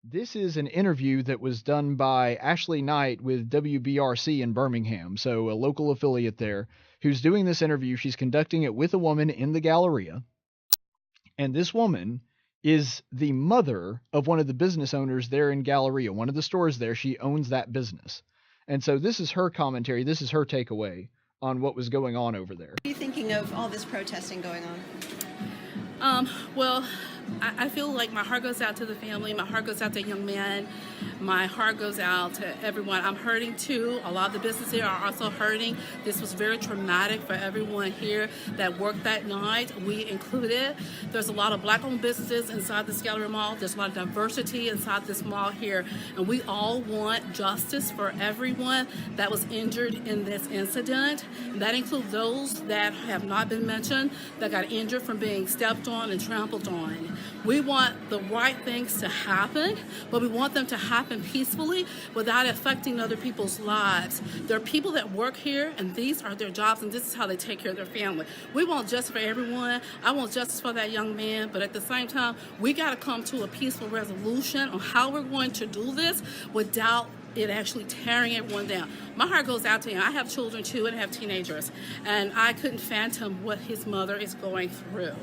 This is an interview that was done by Ashley Knight with WBRC in Birmingham, so a local affiliate there, who's doing this interview. She's conducting it with a woman in the Galleria, and this woman is the mother of one of the business owners there in Galleria, one of the stores there. She owns that business. And so this is her commentary, this is her takeaway on what was going on over there. What are you thinking of all this protesting going on? Well, I feel like my heart goes out to the family. My heart goes out to young man. My heart goes out to everyone. I'm hurting too. A lot of the businesses here are also hurting. This was very traumatic for everyone here that worked that night, we included. There's a lot of black-owned businesses inside this Galleria Mall. There's a lot of diversity inside this mall here. And we all want justice for everyone that was injured in this incident. And that includes those that have not been mentioned, that got injured from being stepped on and trampled on. We want the right things to happen, but we want them to happen peacefully without affecting other people's lives. There are people that work here, and these are their jobs, and this is how they take care of their family. We want justice for everyone. I want justice for that young man, but at the same time, we got to come to a peaceful resolution on how we're going to do this without it actually tearing everyone down. My heart goes out to him. I have children too and have teenagers, and I couldn't fathom what his mother is going through.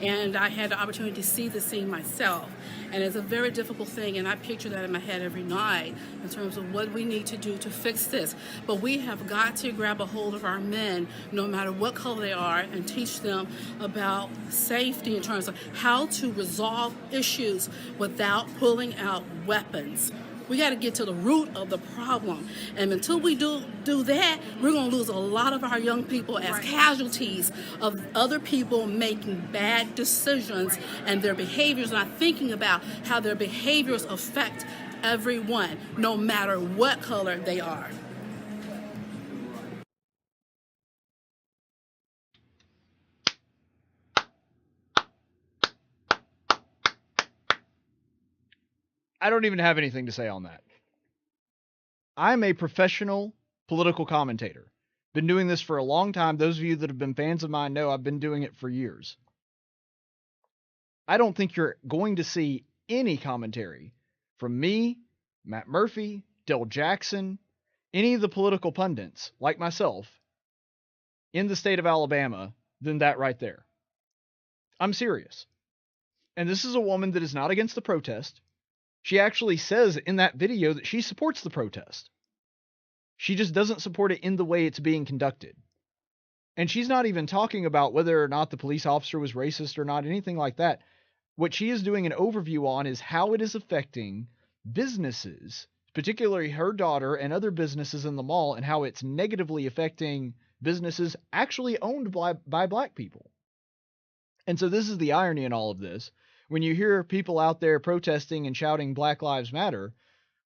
And I had the opportunity to see the scene myself, and it's a very difficult thing, and I picture that in my head every night in terms of what we need to do to fix this. But we have got to grab a hold of our men, no matter what color they are, and teach them about safety in terms of how to resolve issues without pulling out weapons. We got to get to the root of the problem. And until we do that, we're going to lose a lot of our young people as casualties of other people making bad decisions and their behaviors, not thinking about how their behaviors affect everyone, no matter what color they are. I don't even have anything to say on that. I'm a professional political commentator. Been doing this for a long time. Those of you that have been fans of mine know I've been doing it for years. I don't think you're going to see any commentary from me, Matt Murphy, Del Jackson, any of the political pundits like myself in the state of Alabama than that right there. I'm serious. And this is a woman that is not against the protest. She actually says in that video that she supports the protest. She just doesn't support it in the way it's being conducted. And she's not even talking about whether or not the police officer was racist or not, anything like that. What she is doing an overview on is how it is affecting businesses, particularly her daughter and other businesses in the mall, and how it's negatively affecting businesses actually owned by black people. And so this is the irony in all of this. When you hear people out there protesting and shouting Black Lives Matter,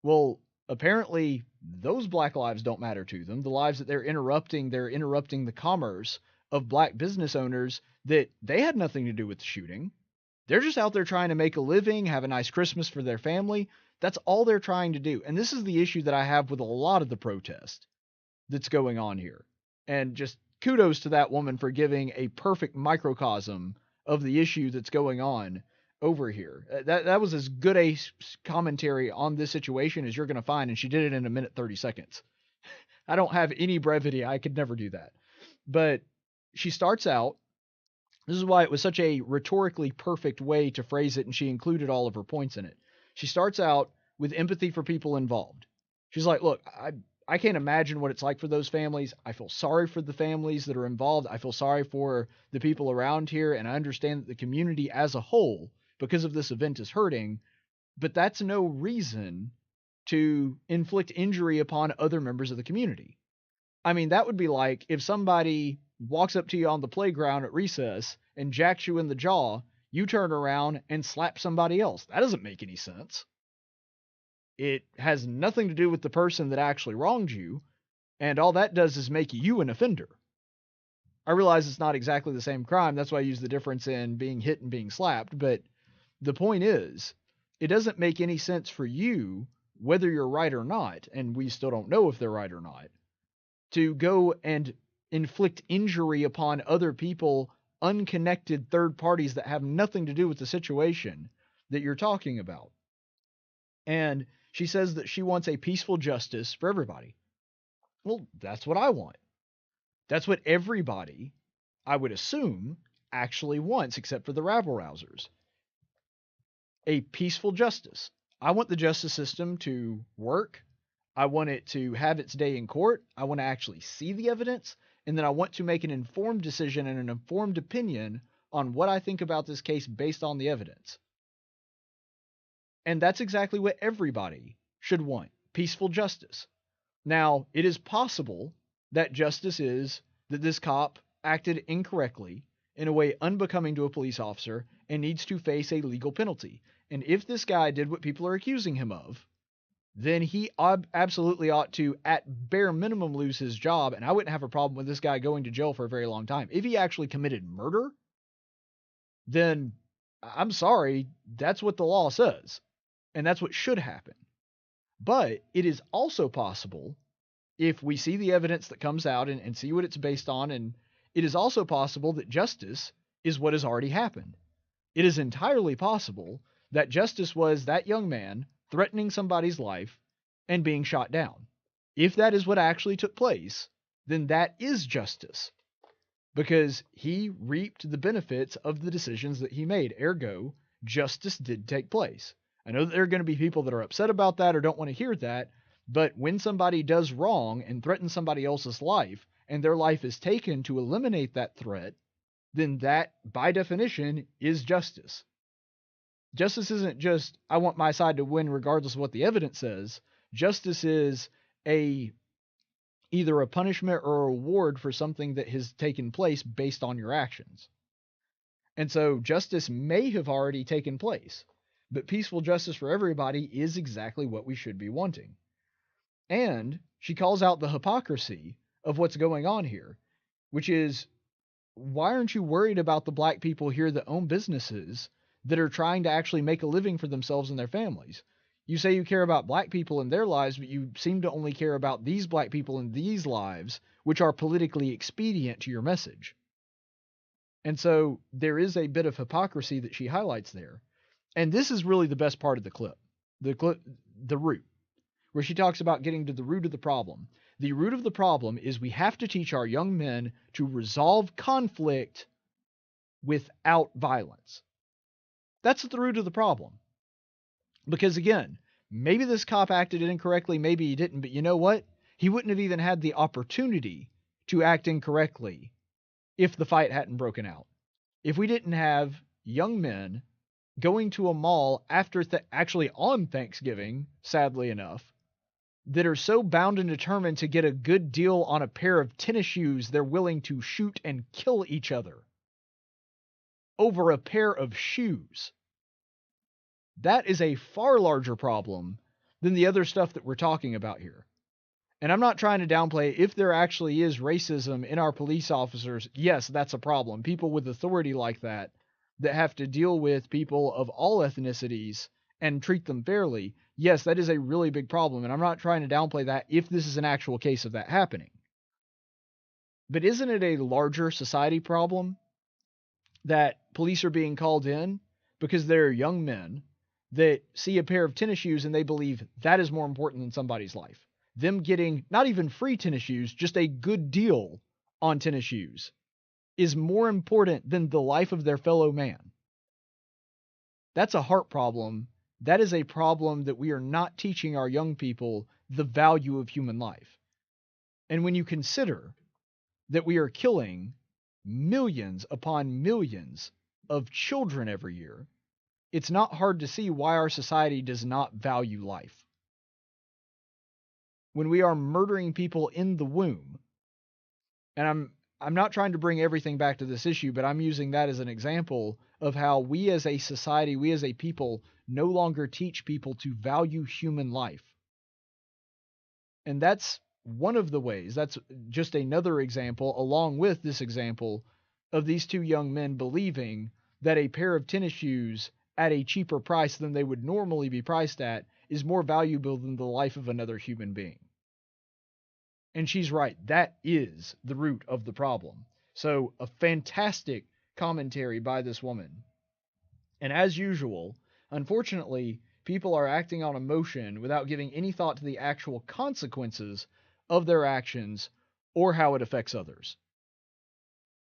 well, apparently those black lives don't matter to them. The lives that they're interrupting the commerce of black business owners that they had nothing to do with the shooting. They're just out there trying to make a living, have a nice Christmas for their family. That's all they're trying to do. And this is the issue that I have with a lot of the protest that's going on here. And just kudos to that woman for giving a perfect microcosm of the issue that's going on over here. That was as good a commentary on this situation as you're going to find, and she did it in 1 minute 30 seconds. I don't have any brevity. I could never do that. But she starts out, this is why it was such a rhetorically perfect way to phrase it, and she included all of her points in it. She starts out with empathy for people involved. She's like, look, I can't imagine what it's like for those families. I feel sorry for the families that are involved. I feel sorry for the people around here, and I understand that the community as a whole, because of this event, is hurting, but that's no reason to inflict injury upon other members of the community. I mean, that would be like if somebody walks up to you on the playground at recess and jacks you in the jaw, you turn around and slap somebody else. That doesn't make any sense. It has nothing to do with the person that actually wronged you, and all that does is make you an offender. I realize it's not exactly the same crime. That's why I use the difference in being hit and being slapped, but the point is, it doesn't make any sense for you, whether you're right or not, and we still don't know if they're right or not, to go and inflict injury upon other people, unconnected third parties that have nothing to do with the situation that you're talking about. And she says that she wants a peaceful justice for everybody. Well, that's what I want. That's what everybody, I would assume, actually wants, except for the rabble-rousers. A peaceful justice. I want the justice system to work. I want it to have its day in court. I want to actually see the evidence. And then I want to make an informed decision and an informed opinion on what I think about this case based on the evidence. And that's exactly what everybody should want. Peaceful justice. Now, it is possible that justice is that this cop acted incorrectly in a way unbecoming to a police officer and needs to face a legal penalty. And if this guy did what people are accusing him of, then he absolutely ought to, at bare minimum, lose his job. And I wouldn't have a problem with this guy going to jail for a very long time. If he actually committed murder, then I'm sorry, that's what the law says. And that's what should happen. But it is also possible, if we see the evidence that comes out and see what it's based on, and it is also possible that justice is what has already happened. It is entirely possible that justice was that young man threatening somebody's life and being shot down. If that is what actually took place, then that is justice, because he reaped the benefits of the decisions that he made. Ergo, justice did take place. I know that there are going to be people that are upset about that or don't want to hear that, but when somebody does wrong and threatens somebody else's life, and their life is taken to eliminate that threat, then that, by definition, is justice. Justice isn't just, I want my side to win regardless of what the evidence says. Justice is either a punishment or a reward for something that has taken place based on your actions. And so justice may have already taken place, but peaceful justice for everybody is exactly what we should be wanting. And she calls out the hypocrisy of what's going on here, which is, why aren't you worried about the black people here that own businesses that are trying to actually make a living for themselves and their families? You say you care about black people and their lives, but you seem to only care about these black people and these lives, which are politically expedient to your message. And so there is a bit of hypocrisy that she highlights there. And this is really the best part of the clip, the root, where she talks about getting to the root of the problem. The root of the problem is we have to teach our young men to resolve conflict without violence. That's the root of the problem. Because again, maybe this cop acted incorrectly, maybe he didn't, but you know what? He wouldn't have even had the opportunity to act incorrectly if the fight hadn't broken out. If we didn't have young men going to a mall after actually on Thanksgiving, sadly enough, that are so bound and determined to get a good deal on a pair of tennis shoes, they're willing to shoot and kill each other over a pair of shoes. That is a far larger problem than the other stuff that we're talking about here. And I'm not trying to downplay if there actually is racism in our police officers. Yes, that's a problem. People with authority like that have to deal with people of all ethnicities and treat them fairly. Yes, that is a really big problem. And I'm not trying to downplay that if this is an actual case of that happening. But isn't it a larger society problem that police are being called in because they're young men that see a pair of tennis shoes and they believe that is more important than somebody's life? Them getting not even free tennis shoes, just a good deal on tennis shoes is more important than the life of their fellow man. That's a heart problem. That is a problem that we are not teaching our young people the value of human life. And when you consider that we are killing millions upon millions of children every year, it's not hard to see why our society does not value life. When we are murdering people in the womb, and I'm not trying to bring everything back to this issue, but I'm using that as an example of how we as a society, we as a people, no longer teach people to value human life. And that's one of the ways, that's just another example, along with this example of these two young men believing that a pair of tennis shoes at a cheaper price than they would normally be priced at is more valuable than the life of another human being. And she's right. That is the root of the problem. So a fantastic commentary by this woman. And as usual, unfortunately, people are acting on emotion without giving any thought to the actual consequences of their actions or how it affects others.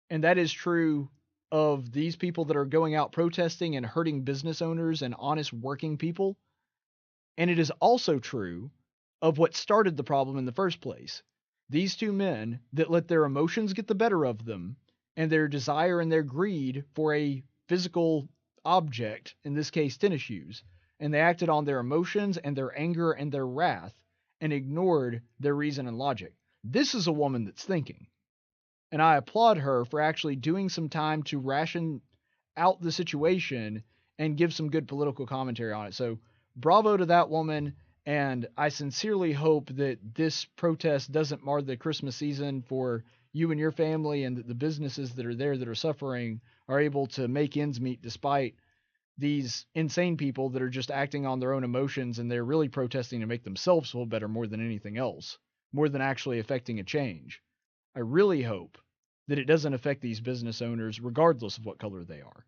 And that is true of these people that are going out protesting and hurting business owners and honest working people. And it is also true of what started the problem in the first place. These two men that let their emotions get the better of them and their desire and their greed for a physical object, in this case tennis shoes, and they acted on their emotions and their anger and their wrath and ignored their reason and logic. This is a woman that's thinking. And I applaud her for actually doing some time to ration out the situation and give some good political commentary on it. So bravo to that woman. And I sincerely hope that this protest doesn't mar the Christmas season for you and your family, and that the businesses that are there that are suffering are able to make ends meet despite these insane people that are just acting on their own emotions, and they're really protesting to make themselves feel better more than anything else, more than actually affecting a change. I really hope that it doesn't affect these business owners regardless of what color they are.